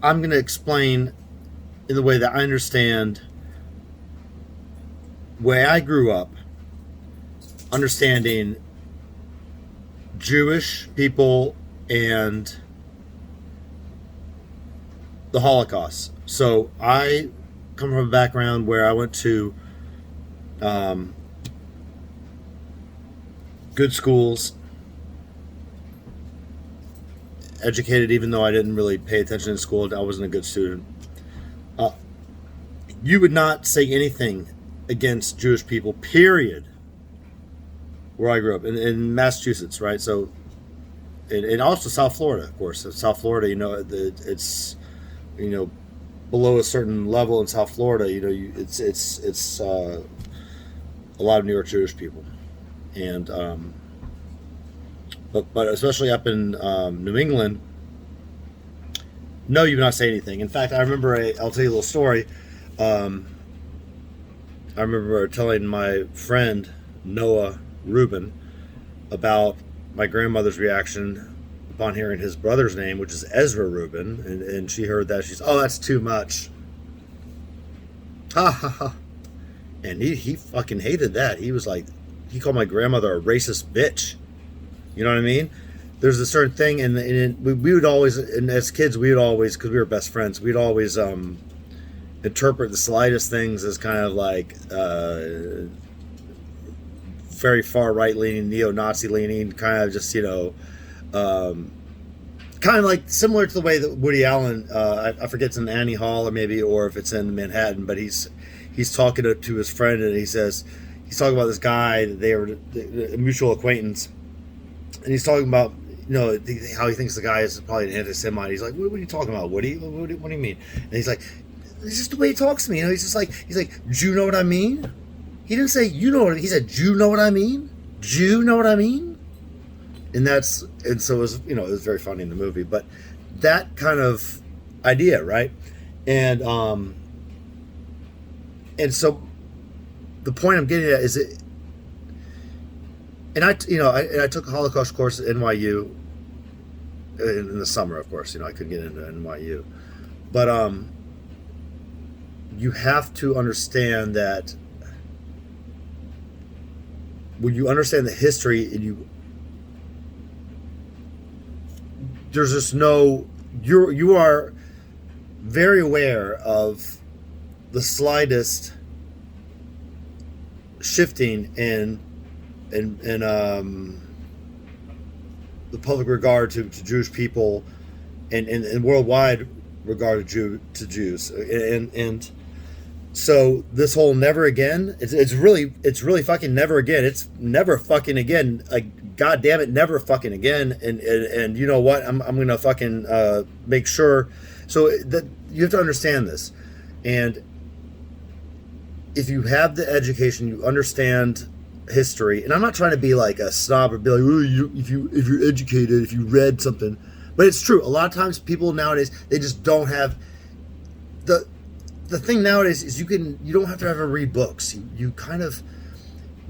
I'm going to explain in the way that I understand, way I grew up, understanding Jewish people and the Holocaust. So I come from a background where I went to um, good schools, educated, even though I didn't really pay attention in school. I wasn't a good student. Uh, you would not say anything against Jewish people, period, where I grew up in Massachusetts, right? So, and also South Florida, of course. So South Florida, it's you know below a certain level in South Florida, it's a lot of New York Jewish people, and but especially up in New England, no, you would not say anything. In fact, I remember I'll tell you a little story. Um, I remember telling my friend Noah Rubin about my grandmother's reaction upon hearing his brother's name, which is Ezra Rubin, and she heard that. She's, oh, that's too much. Ha ha ha. And he fucking hated that. He was like, he called my grandmother a racist bitch. You know what I mean? There's a certain thing, and we would always, and as kids, we would always, because we were best friends, we'd always interpret the slightest things as kind of like very far right leaning, neo-Nazi leaning, kind of just, um, kind of like similar to the way that Woody Allen, I forget it's in Annie Hall or if it's in Manhattan, but he's talking to his friend, and he's talking about this guy that they were a mutual acquaintance, and he's talking about how he thinks the guy is probably an anti-Semite. He's like, what are you talking about, Woody? What do you mean? And he's like, it's just the way he talks to me. He's like, do you know what I mean? He didn't say you know what he said. Do you know what I mean? Do you know what I mean? And so it was it was very funny in the movie, but that kind of idea, right? And so the point I'm getting at is it, and I took a Holocaust course at NYU in the summer, of course. I couldn't get into NYU, but you have to understand that when you understand the history, and there's just no, you are very aware of the slightest shifting in the public regard to Jewish people, and worldwide regard to Jews, and so this whole never again, it's really fucking never again. It's never fucking again. Like, god damn it, never fucking again. And you know what? I'm gonna fucking make sure. So that you have to understand this, and if you have the education, you understand history. And I'm not trying to be like a snob or be like, oh, if you're educated, if you read something, but it's true. A lot of times, people nowadays, they just don't have the thing nowadays is you don't have to ever read books. You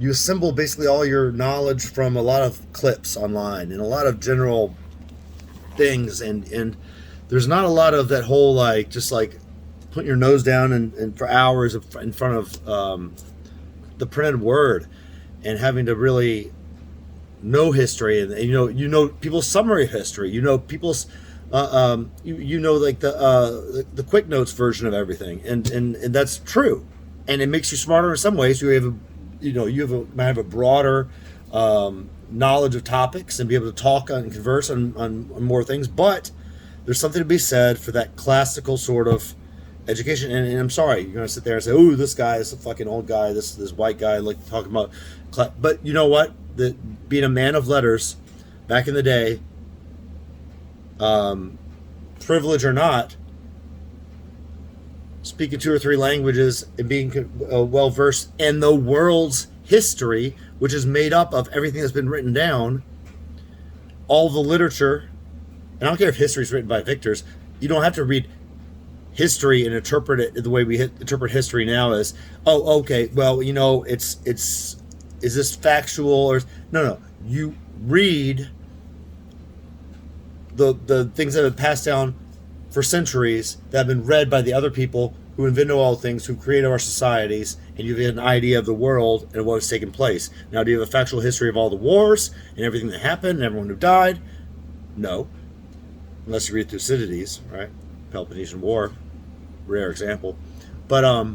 assemble basically all your knowledge from a lot of clips online and a lot of general things, and there's not a lot of that whole like just like putting your nose down and for hours in front of the printed word and having to really know history, and people's summary history, people's like the quick notes version of everything, and that's true, and it makes you smarter in some ways. Might have a broader knowledge of topics and be able to talk and converse on more things. But there's something to be said for that classical sort of education. And I'm sorry, you're gonna sit there and say, "Oh, this guy is a fucking old guy. This white guy like talking about." But you know what? Being a man of letters back in the day, privilege or not, speaking 2 or 3 languages and being well versed in the world's history, which is made up of everything that's been written down, all the literature. And I don't care if history is written by victors. You don't have to read history and interpret it the way we interpret history now as, oh, okay, well, it's is this factual or no. You read the things that have passed down for centuries that have been read by the other people who invented all things, who created our societies, and you get an idea of the world and what has taken place. Now, do you have a factual history of all the wars and everything that happened and everyone who died? No. Unless you read Thucydides, right? Peloponnesian War, rare example. But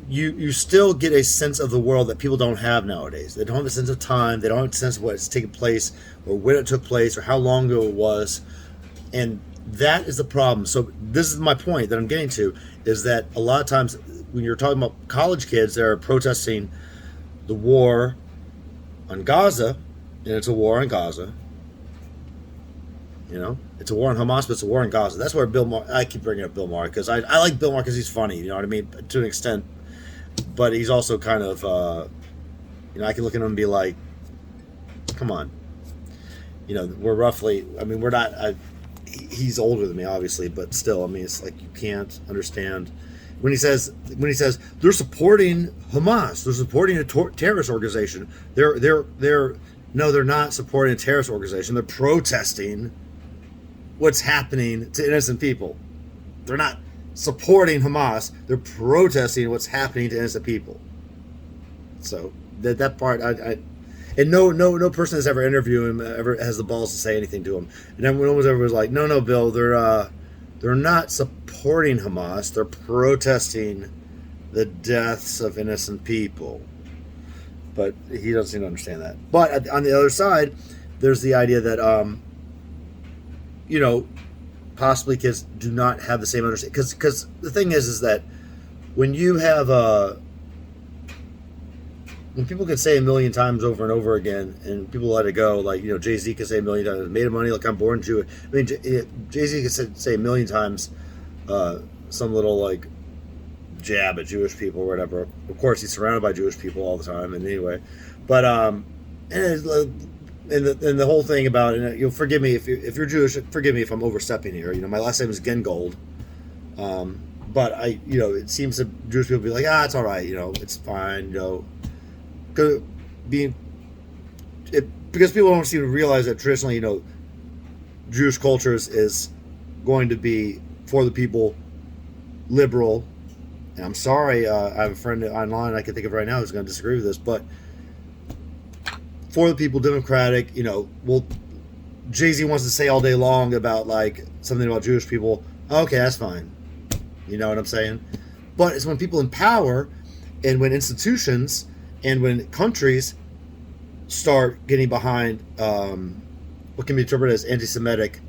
you still get a sense of the world that people don't have nowadays. They don't have a sense of time. They don't have a sense of what's taken place or when it took place or how long ago it was. And that is the problem. So this is my point that I'm getting to, is that a lot of times when you're talking about college kids that are protesting the war on Gaza, and it's a war on Gaza, you know, it's a war on Hamas, but it's a war on Gaza. That's where Bill Maher, I keep bringing up Bill Maher because I like Bill Maher because he's funny, you know what I mean, to an extent. But he's also kind of, you know, I can look at him and be like, come on. You know, we're roughly, I mean, we're not, he's older than me, obviously, but still, I mean, it's like you can't understand. When he says they're supporting Hamas, they're supporting a terrorist organization. No, they're not supporting a terrorist organization. They're protesting what's happening to innocent people. They're not supporting Hamas. They're protesting what's happening to innocent people. So that part, and no person has ever interviewed him ever has the balls to say anything to him. And then when ever was like, no, Bill, they're not supporting Hamas. They're protesting the deaths of innocent people. But he doesn't seem to understand that. But on the other side, there's the idea that, you know, possibly kids do not have the same understanding. Because the thing is that when you have when people can say a million times over and over again, and people let it go, like, you know, Jay-Z can say a million times, made of money, like I'm born Jewish. I mean, Jay-Z can say a million times some little, like, jab at Jewish people or whatever. Of course, he's surrounded by Jewish people all the time, and anyway. But, and the whole thing about, and you'll forgive me if you're Jewish, forgive me if I'm overstepping here. You know, my last name is Gengold. But you know, it seems that Jewish people be like, it's all right, you know, it's fine, you know. Because people don't seem to realize that traditionally, you know, Jewish culture is going to be for the people, liberal. And I'm sorry, I have a friend online I can think of right now who's going to disagree with this, but for the people, democratic. You know, well, Jay-Z wants to say all day long about, like, something about Jewish people. Okay, that's fine. You know what I'm saying? But it's when people in power and when institutions and when countries start getting behind what can be interpreted as anti-Semitic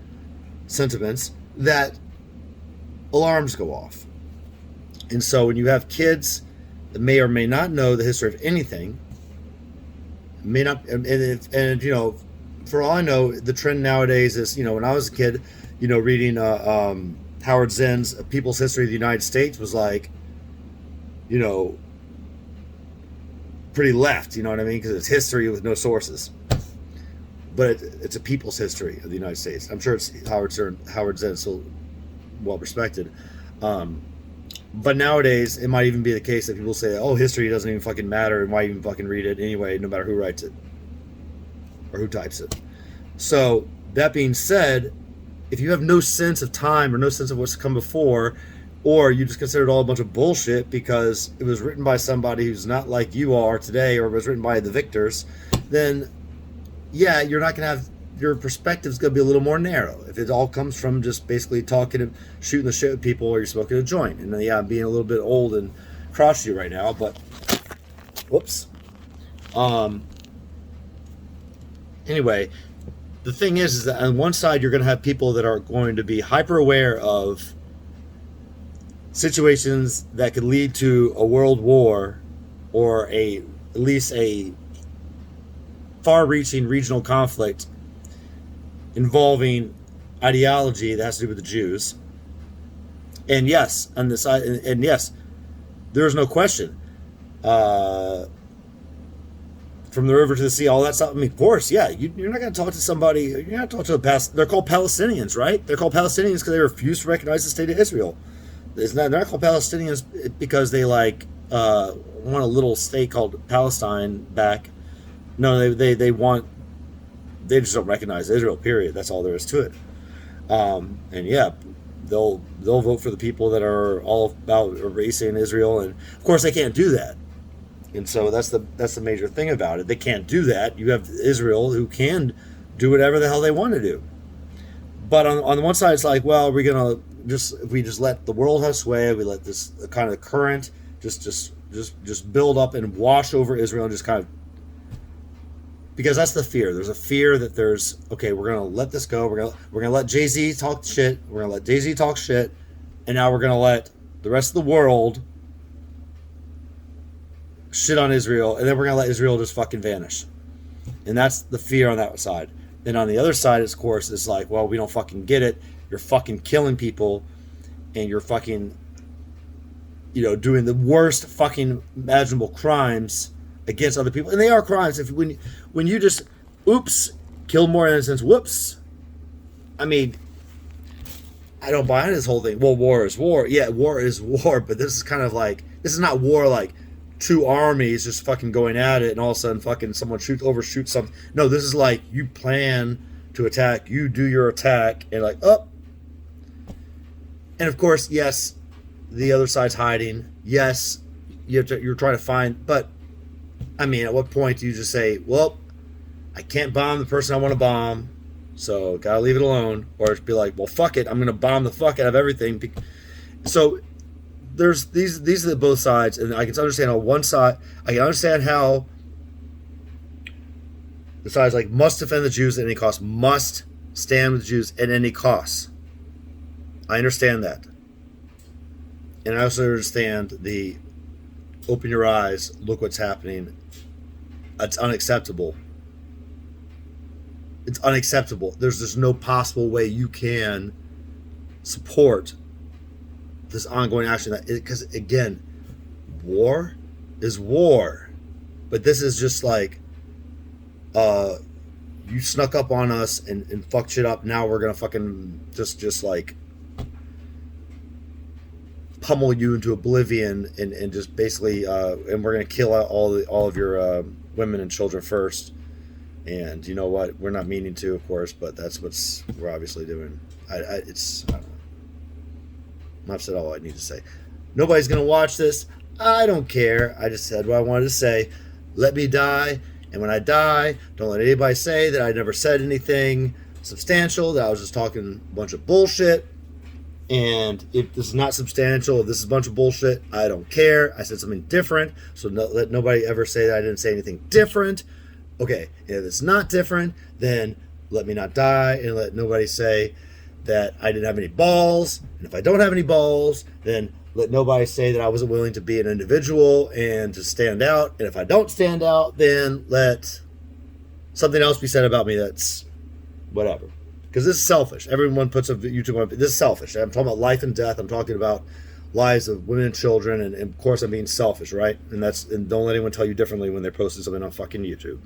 sentiments that alarms go off. And so when you have kids that may or may not know the history of anything, may not, and you know, for all I know, the trend nowadays is, you know, when I was a kid, you know, reading Howard Zinn's People's History of the United States was like, you know, pretty left, you know what I mean? Because it's history with no sources. But it's a people's history of the United States. I'm sure it's Howard Zinn, so well respected. But nowadays, it might even be the case that people say, oh, history doesn't even fucking matter, and why even fucking read it anyway, no matter who writes it or who types it. So, that being said, if you have no sense of time or no sense of what's come before, or you just consider it all a bunch of bullshit because it was written by somebody who's not like you are today, or it was written by the victors, then, yeah, you're not going to have, your perspective's going to be a little more narrow. If it all comes from just basically talking and shooting the shit with people, or you're smoking a joint. And yeah, I'm being a little bit old and crotchety right now, but whoops. Anyway, the thing is that on one side you're going to have people that are going to be hyper aware of situations that could lead to a world war, or at least a far-reaching regional conflict involving ideology that has to do with the Jews. And yes, on the side, and yes, there's no question. From the river to the sea, all that stuff. I mean, of course, yeah. You're not going to talk to somebody. You're not going to talk to they're called Palestinians, right? They're called Palestinians because they refuse to recognize the state of Israel. They're not called Palestinians because they want a little state called Palestine back. No, they just don't recognize Israel, period. That's all there is to it. And yeah, they'll vote for the people that are all about erasing Israel, and of course they can't do that. And so that's the major thing about it. They can't do that. You have Israel who can do whatever the hell they want to do. But on the one side, it's like, well, we're gonna just if we just let the world have sway, we let this kind of current just build up and wash over Israel, and just kind of, because that's the fear. There's a fear that there's, okay, we're gonna let this go. We're gonna let Jay-Z talk shit. We're gonna let Jay-Z talk shit, and now we're gonna let the rest of the world shit on Israel, and then we're gonna let Israel just fucking vanish. And that's the fear on that side. Then on the other side, of course, is like, well, we don't fucking get it. You're fucking killing people, and you're fucking, doing the worst fucking imaginable crimes against other people, and they are crimes. If when you just, oops, kill more innocents, whoops. I mean, I don't buy into this whole thing. Well, war is war. Yeah, war is war, but this is kind of like, this is not war like two armies just fucking going at it and all of a sudden fucking someone overshoots something. No, this is like you plan to attack, you do your attack, and like, oh. And of course, yes, the other side's hiding. Yes, you're trying to find, but I mean, at what point do you just say, well, I can't bomb the person I want to bomb, so gotta leave it alone? Or be like, well, fuck it, I'm gonna bomb the fuck out of everything. So there's these are both sides, and I can understand on one side, I can understand how the side's like, must defend the Jews at any cost, must stand with the Jews at any cost. I understand that. And I also understand the open your eyes, look what's happening. It's unacceptable. It's unacceptable. There's no possible way you can support this ongoing action, because again, war is war, but this is just like, you snuck up on us and fucked shit up. Now we're gonna fucking just like pummel you into oblivion and just basically and we're gonna kill out all of your women and children first. And you know what? We're not meaning to, of course, but that's what we're obviously doing. I don't know. I've said all I need to say. Nobody's going to watch this. I don't care. I just said what I wanted to say. Let me die. And when I die, don't let anybody say that I never said anything substantial, that I was just talking a bunch of bullshit. And if this is not substantial, if this is a bunch of bullshit, I don't care. I said something different. So let nobody ever say that I didn't say anything different. Okay, if it's not different, then let me not die, and let nobody say that I didn't have any balls. And if I don't have any balls, then let nobody say that I wasn't willing to be an individual and to stand out. And if I don't stand out, then let something else be said about me that's whatever. Because this is selfish. Everyone puts a YouTube on. This is selfish. I'm talking about life and death. I'm talking about lives of women and children. And of course, I'm being selfish, right? And don't let anyone tell you differently when they're posting something on fucking YouTube.